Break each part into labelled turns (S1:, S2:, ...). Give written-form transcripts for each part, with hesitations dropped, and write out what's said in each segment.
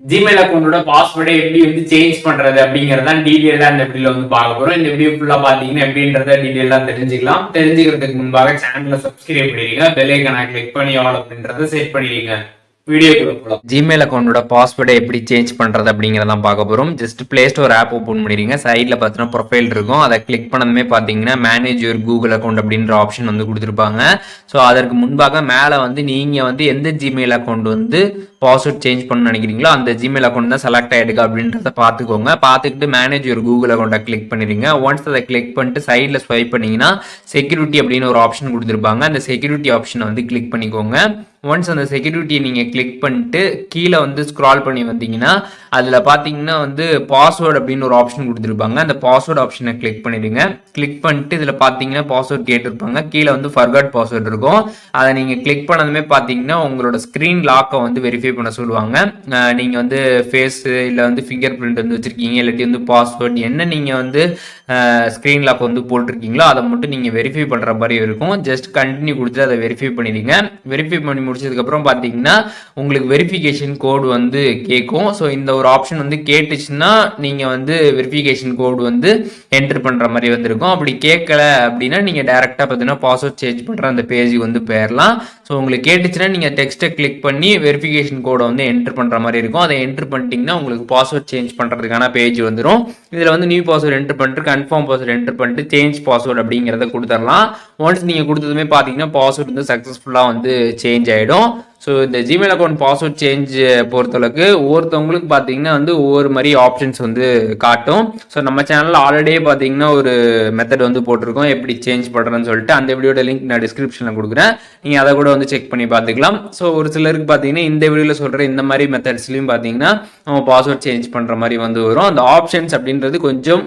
S1: Gmail அக்கௌண்டோட பாஸ்வேர்டை எப்படி வந்து சேஞ்ச் பண்றது அப்படிங்கறத டீடைலா இந்த வீடியோல வந்து பார்க்க போறோம். இந்த வீடியோ ஃபுல்லா பாத்தீங்கன்னா எப்படின்றத டீடைலா தெரிஞ்சுக்கலாம். தெரிஞ்சுக்கிறதுக்கு முன்பாக சேனலை சப்ஸ்கிரைப் பண்ணிடுங்க, பெல் ஐகானை கிளிக் பண்ணி ஆல் அப்படின்றத செட் பண்ணிடுங்க. ஜிமெயில் அக்கௌண்டோட பாஸ்வேர்டை எப்படி சேஞ்ச் பண்றது அப்படிங்கறத பார்க்க போறோம். Just play store app open பண்ணிடுங்க. சைட்ல பார்த்தீங்கன்னா ப்ரொஃபைல் இருக்கும். அதை கிளிக் பண்ணதுமே பாத்தீங்கன்னா மேனேஜ் யுவர் கூகுள் அக்கௌண்ட் அப்படின்ற ஆப்ஷன் வந்து கொடுத்துருப்பாங்க. ஸோ அதற்கு முன்பாக மேலே வந்து நீங்க வந்து எந்த ஜிமெயில் அக்கௌண்ட் வந்து பாஸ்வேர்ட் சேஞ்ச் பண்ண நினைக்கிறீங்களோ அந்த ஜிமெயில் அக்கௌண்ட் தான் செலக்ட் ஆயிடுங்க அப்படின்றத பார்த்துக்கோங்க. பார்த்துக்கிட்டு மேனேஜ் யுவர் கூகுள் அக்கௌண்ட்டை கிளிக் பண்ணிடுங்க. ஒன்ஸ் அதை கிளிக் பண்ணிட்டு சைடில் ஸ்வைப் பண்ணீங்கன்னா செக்யூரிட்டி அப்படின்னு ஒரு ஆப்ஷன் கொடுத்துருப்பாங்க. அந்த செக்யூரிட்டி ஆப்ஷனை வந்து கிளிக் பண்ணிக்கோங்க. ஒன்ஸ் அந்த செக்யூரிட்டியை நீங்கள் கிளிக் பண்ணிட்டு கீழே வந்து ஸ்க்ரால் பண்ணி வந்தீங்கன்னா அதில் பார்த்தீங்கன்னா வந்து பாஸ்வேர்டு அப்படின்னு ஒரு ஆப்ஷன் கொடுத்துருப்பாங்க. அந்த பாஸ்வேர்டு ஆப்ஷனை கிளிக் பண்ணிடுங்க. கிளிக் பண்ணிட்டு இதில் பார்த்தீங்கன்னா பாஸ்வேர்டு கேட்டிருப்பாங்க. கீழே வந்து ஃபர்காட் பாஸ்வேர்டு இருக்கும். அதை நீங்கள் கிளிக் பண்ணதுமே பார்த்தீங்கன்னா உங்களோட ஸ்க்ரீன் லாக்கை வந்து வெரிஃபை பண்ண சொல்லுவாங்க. நீங்கள் வந்து ஃபேஸு இல்லை வந்து ஃபிங்கர் பிரிண்ட் வந்து வச்சுருக்கீங்க, இல்லாட்டி வந்து பாஸ்வேர்டு என்ன நீங்கள் வந்து ஸ்க்ரீன் லாக் வந்து போட்டிருக்கீங்களோ அதை மட்டும் நீங்கள் வெரிஃபை பண்ணுற மாதிரி இருக்கும். ஜஸ்ட் கண்டினியூ கொடுத்து அதை வெரிஃபை பண்ணிடுங்க. வெரிஃபை பண்ணி முடிச்சதுக்கப்புறம் பார்த்தீங்கன்னா உங்களுக்கு வெரிஃபிகேஷன் கோடு வந்து கேட்கும். ஸோ இந்த ஒரு ஆப்ஷன் வந்து கேட்டுச்சுன்னா நீங்கள் வந்து வெரிஃபிகேஷன் கோடு வந்து என்டர் பண்ணுற மாதிரி வந்திருக்கும். அப்படி கேட்கல அப்படின்னா நீங்கள் டேரெக்டாக பார்த்தீங்கன்னா பாஸ்வேர்ட் சேஞ்ச் பண்ணுற அந்த பேஜுக்கு வந்து போயிடலாம். ஸோ உங்களுக்கு கேட்டுச்சுன்னா நீங்கள் டெக்ஸ்ட்டை கிளிக் பண்ணி வெரிஃபிகேஷன் கோடை வந்து என்டர் பண்ணுற மாதிரி இருக்கும். அதை என்டர் பண்ணிட்டீங்கன்னா உங்களுக்கு பாஸ்வேர்ட் சேஞ்ச் பண்ணுறதுக்கான பேஜ் வந்துடும். இதில் வந்து நியூ பாஸ்வேர்ட் என்டர் பண்ணிட்டு கன்ஃபார்ம் பாஸ்வேர்ட் என்டர் பண்ணிட்டு சேஞ்ச் பாஸ்வேர்ட் அப்படிங்கிறத கொடுத்துடலாம். ஒன்ஸ் நீங்கள் கொடுத்ததுமே பார்த்தீங்கன்னா பாஸ்வேர்ட் வந்து சக்ஸஸ்ஃபுல்லாக வந்து சேஞ்ச் ஆகிடும். ஸோ இந்த ஜிமெயில் அக்கௌண்ட் பாஸ்வேர்ட் சேஞ்ச் பொறுத்தளவுக்கு ஒவ்வொருத்தவங்களுக்கு பார்த்தீங்கன்னா வந்து ஒவ்வொரு மாதிரி ஆப்ஷன்ஸ் வந்து காட்டும். ஸோ நம்ம சேனலில் ஆல்ரெடியே பார்த்தீங்கன்னா ஒரு மெத்தட் வந்து போட்டிருக்கோம் எப்படி சேஞ்ச் பண்ணுறேன்னு சொல்லிட்டு. அந்த வீடியோட லிங்க் நான் டிஸ்கிரிப்ஷனில் கொடுக்குறேன், நீங்கள் அதை கூட வந்து செக் பண்ணி பார்த்துக்கலாம். ஸோ ஒரு சிலருக்கு பார்த்தீங்கன்னா இந்த வீடியோவில் சொல்கிற இந்த மாதிரி மெத்தட்ஸ்லையும் பார்த்தீங்கன்னா நம்ம பாஸ்வேர்ட் சேஞ்ச் பண்ணுற மாதிரி வந்து வரும். அந்த ஆப்ஷன்ஸ் அப்படின்றது கொஞ்சம்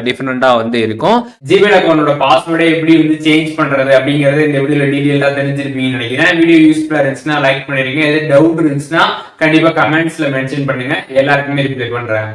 S1: டிஃப்ரெண்ட்டாக வந்து இருக்கும். ஜிமெயில் அக்கௌண்டோட பாஸ்வேர்டை எப்படி வந்து சேஞ்ச் பண்ணுறது அப்படிங்கிறது இந்த வீடியோவில் டீட்டெயிலாக தெரிஞ்சிருப்பீங்கன்னு நினைக்கிறேன். வீடியோ யூஸ்ஃபுல்லாக இருந்துச்சுன்னா லைக் பண்ணிருக்கீங்க. எது டவுட் இருந்துச்சுன்னா கண்டிப்பா கமெண்ட்ஸ்ல மென்ஷன் பண்ணுங்க, எல்லாருக்குமே ரிப்ளை பண்றேன்.